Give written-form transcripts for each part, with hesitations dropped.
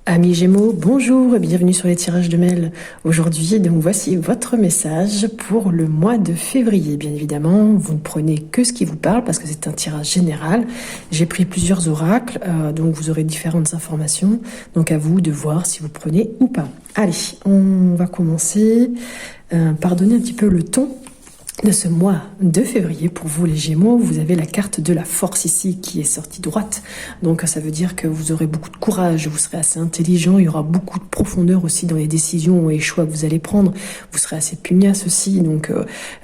Amis Gémeaux, bonjour et bienvenue sur les tirages de mail. Aujourd'hui, donc voici votre message pour le mois de février. Bien évidemment, vous ne prenez que ce qui vous parle parce que c'est un tirage général. J'ai pris plusieurs oracles, donc vous aurez différentes informations. Donc à vous de voir si vous prenez ou pas. Allez, on va commencer par donner un petit peu le ton de ce mois de février. Pour vous les Gémeaux, vous avez la carte de la force ici qui est sortie droite, donc ça veut dire que vous aurez beaucoup de courage, vous serez assez intelligent, il y aura beaucoup de profondeur aussi dans les décisions et les choix que vous allez prendre, vous serez assez pugnace aussi, donc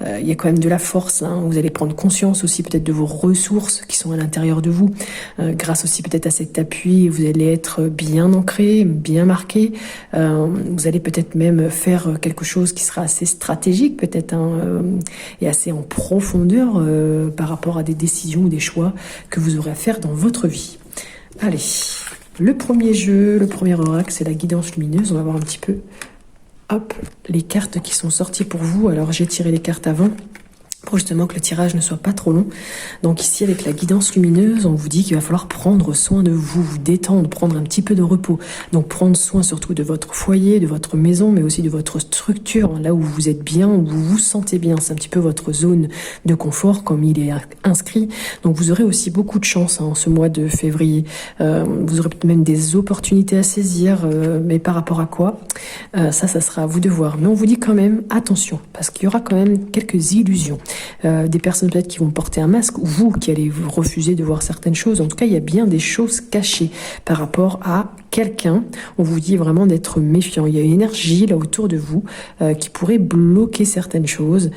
il y a quand même de la force, hein. Vous allez prendre conscience aussi peut-être de vos ressources qui sont à l'intérieur de vous, grâce aussi peut-être à cet appui, vous allez être bien ancré, bien marqué, vous allez peut-être même faire quelque chose qui sera assez stratégique peut-être, hein, et assez en profondeur par rapport à des décisions ou des choix que vous aurez à faire dans votre vie. Allez, le premier jeu, le premier oracle, c'est la guidance lumineuse. On va voir un petit peu, hop, les cartes qui sont sorties pour vous. Alors, j'ai tiré les cartes avant pour justement que le tirage ne soit pas trop long. Donc ici, avec la guidance lumineuse, on vous dit qu'il va falloir prendre soin de vous, vous détendre, prendre un petit peu de repos. Donc prendre soin surtout de votre foyer, de votre maison, mais aussi de votre structure, là où vous êtes bien, où vous vous sentez bien. C'est un petit peu votre zone de confort, comme il est inscrit. Donc vous aurez aussi beaucoup de chance en ce mois de février. Vous aurez peut-être même des opportunités à saisir, mais par rapport à quoi ça sera à vous de voir. Mais on vous dit quand même, attention, parce qu'il y aura quand même quelques illusions. Des personnes peut-être qui vont porter un masque, ou vous qui allez vous refuser de voir certaines choses. En tout cas, il y a bien des choses cachées par rapport à quelqu'un. On vous dit vraiment d'être méfiant. Il y a une énergie là autour de vous qui pourrait bloquer certaines choses.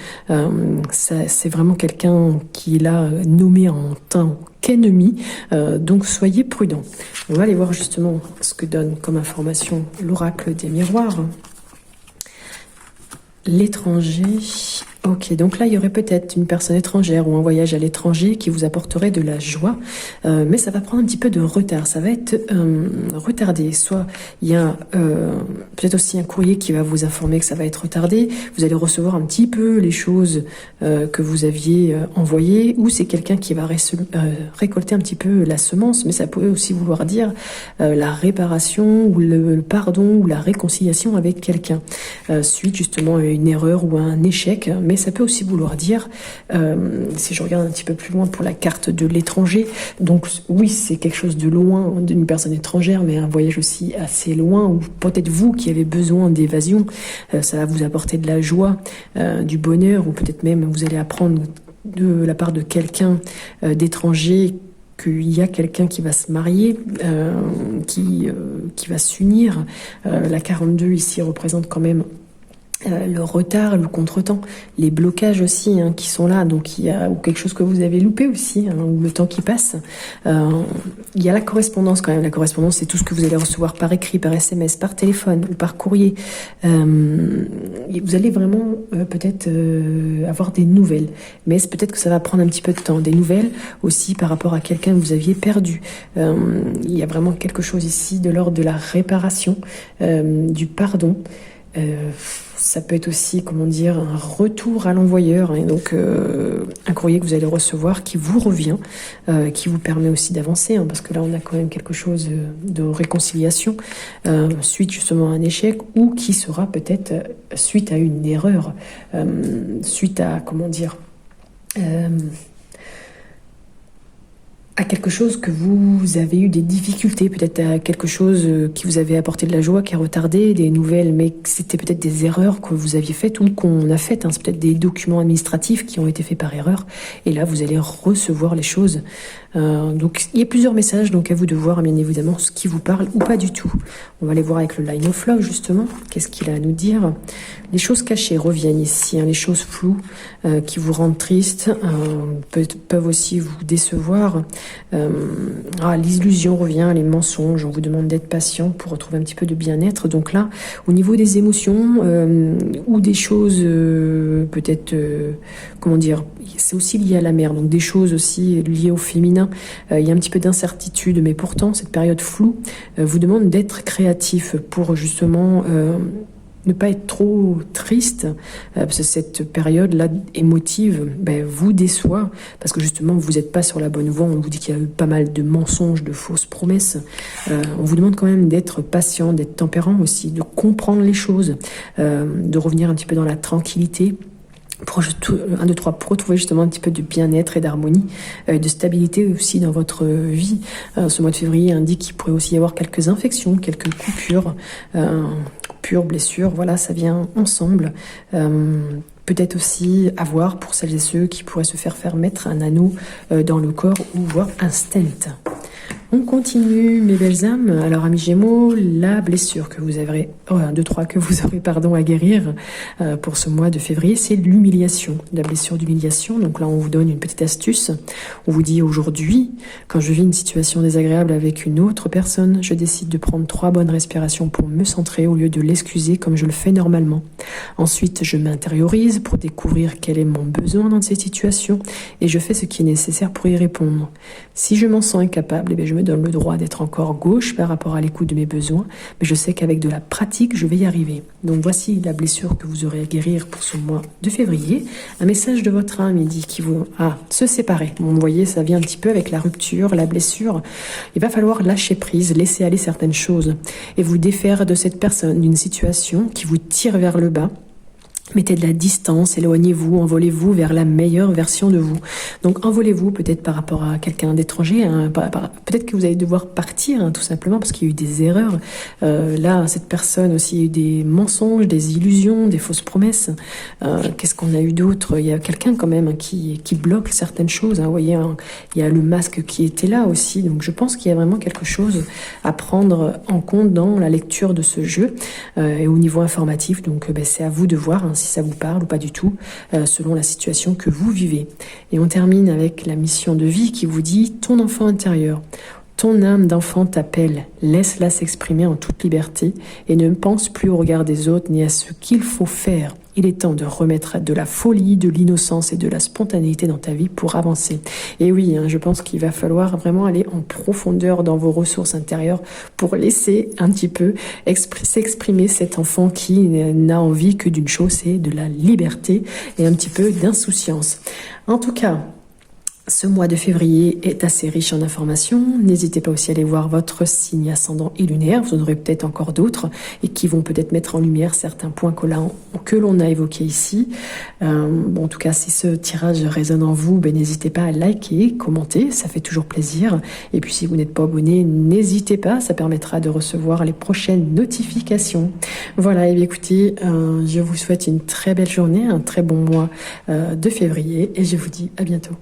C'est vraiment quelqu'un qui l'a nommé en tant qu'ennemi. Donc soyez prudents. On va aller voir justement ce que donne comme information l'oracle des miroirs. L'étranger. Ok, donc là, il y aurait peut-être une personne étrangère ou un voyage à l'étranger qui vous apporterait de la joie, mais ça va prendre un petit peu de retard, ça va être retardé. Soit il y a peut-être aussi un courrier qui va vous informer que ça va être retardé, vous allez recevoir un petit peu les choses que vous aviez envoyées, ou c'est quelqu'un qui va récolter un petit peu la semence, mais ça pourrait aussi vouloir dire la réparation, ou le pardon, ou la réconciliation avec quelqu'un, suite justement à une erreur ou à un échec, mais ça peut aussi vouloir dire, si je regarde un petit peu plus loin pour la carte de l'étranger, donc oui, c'est quelque chose de loin, d'une personne étrangère, mais un voyage aussi assez loin, ou peut-être vous qui avez besoin d'évasion, ça va vous apporter de la joie, du bonheur, ou peut-être même vous allez apprendre de la part de quelqu'un d'étranger qu'il y a quelqu'un qui va se marier, qui va s'unir. La 42 ici représente quand même le retard, le contretemps, les blocages aussi, hein, qui sont là, donc il y a ou quelque chose que vous avez loupé aussi, hein, ou le temps qui passe. Il y a la correspondance quand même. La correspondance, c'est tout ce que vous allez recevoir par écrit, par SMS, par téléphone ou par courrier. Vous allez vraiment peut-être avoir des nouvelles, mais c'est peut-être que ça va prendre un petit peu de temps. Des nouvelles aussi par rapport à quelqu'un que vous aviez perdu. Il y a vraiment quelque chose ici de l'ordre de la réparation, du pardon. Ça peut être aussi, comment dire, un retour à l'envoyeur, hein, donc un courrier que vous allez recevoir qui vous revient, qui vous permet aussi d'avancer, hein, parce que là on a quand même quelque chose de réconciliation, suite justement à un échec, ou qui sera peut-être suite à une erreur, suite à, comment dire, à quelque chose que vous avez eu des difficultés, peut-être à quelque chose qui vous avait apporté de la joie, qui a retardé, des nouvelles, mais c'était peut-être des erreurs que vous aviez faites ou qu'on a faites, hein. C'est peut-être des documents administratifs qui ont été faits par erreur, et là vous allez recevoir les choses. Donc il y a plusieurs messages, donc à vous de voir bien évidemment ce qui vous parle ou pas du tout. On va aller voir avec le Line of Love justement, qu'est-ce qu'il a à nous dire. Les choses cachées reviennent ici, hein, les choses floues qui vous rendent triste, peuvent aussi vous décevoir. L'illusion revient, les mensonges, on vous demande d'être patient pour retrouver un petit peu de bien-être. Donc là, au niveau des émotions ou des choses peut-être, comment dire, c'est aussi lié à la mer, donc des choses aussi liées au féminin. Il y a un petit peu d'incertitude, mais pourtant cette période floue vous demande d'être créatif pour justement ne pas être trop triste, parce que cette période-là émotive vous déçoit, parce que justement vous n'êtes pas sur la bonne voie. On vous dit qu'il y a eu pas mal de mensonges, de fausses promesses. On vous demande quand même d'être patient, d'être tempérant aussi, de comprendre les choses, de revenir un petit peu dans la tranquillité. Pour retrouver justement un petit peu de bien-être et d'harmonie, de stabilité aussi dans votre vie. Ce mois de février indique qu'il pourrait aussi y avoir quelques infections, quelques coupures, blessures, voilà, ça vient ensemble. Peut-être aussi avoir pour celles et ceux qui pourraient se faire mettre un anneau dans le corps ou voire un stent. On continue, mes belles âmes. Alors, amis Gémeaux, la blessure que vous aurez, à guérir pour ce mois de février, c'est l'humiliation, la blessure d'humiliation. Donc là, on vous donne une petite astuce. On vous dit aujourd'hui, quand je vis une situation désagréable avec une autre personne, je décide de prendre 3 bonnes respirations pour me centrer au lieu de l'excuser comme je le fais normalement. Ensuite, je m'intériorise pour découvrir quel est mon besoin dans cette situation et je fais ce qui est nécessaire pour y répondre. Si je m'en sens incapable, je me donne le droit d'être encore gauche par rapport à l'écoute de mes besoins, mais je sais qu'avec de la pratique, je vais y arriver. Donc voici la blessure que vous aurez à guérir pour ce mois de février. Un message de votre âme, il dit qu'il vous se séparer. Bon, vous voyez, ça vient un petit peu avec la rupture, la blessure. Il va falloir lâcher prise, laisser aller certaines choses et vous défaire de cette personne, d'une situation qui vous tire vers le bas. Mettez de la distance, éloignez-vous, envolez-vous vers la meilleure version de vous. Donc envolez-vous peut-être par rapport à quelqu'un d'étranger, peut-être que vous allez devoir partir tout simplement parce qu'il y a eu des erreurs. Là, cette personne aussi, il y a eu des mensonges, des illusions, des fausses promesses. Qu'est-ce qu'on a eu d'autre? Il y a quelqu'un quand même qui bloque certaines choses. Vous voyez, il y a le masque qui était là aussi. Donc je pense qu'il y a vraiment quelque chose à prendre en compte dans la lecture de ce jeu et au niveau informatif. Donc c'est à vous de voir si ça vous parle ou pas du tout, selon la situation que vous vivez. Et on termine avec la mission de vie qui vous dit « Ton enfant intérieur ». Ton âme d'enfant t'appelle, laisse-la s'exprimer en toute liberté et ne pense plus au regard des autres ni à ce qu'il faut faire. Il est temps de remettre de la folie, de l'innocence et de la spontanéité dans ta vie pour avancer. Et oui, je pense qu'il va falloir vraiment aller en profondeur dans vos ressources intérieures pour laisser un petit peu s'exprimer cet enfant qui n'a envie que d'une chose, c'est de la liberté et un petit peu d'insouciance. En tout cas, ce mois de février est assez riche en informations. N'hésitez pas aussi à aller voir votre signe ascendant et lunaire. Vous en aurez peut-être encore d'autres et qui vont peut-être mettre en lumière certains points que l'on a évoqués ici. En tout cas, si ce tirage résonne en vous, n'hésitez pas à liker, commenter, ça fait toujours plaisir. Et puis si vous n'êtes pas abonné, n'hésitez pas, ça permettra de recevoir les prochaines notifications. Voilà, et bien écoutez, je vous souhaite une très belle journée, un très bon mois de février et je vous dis à bientôt.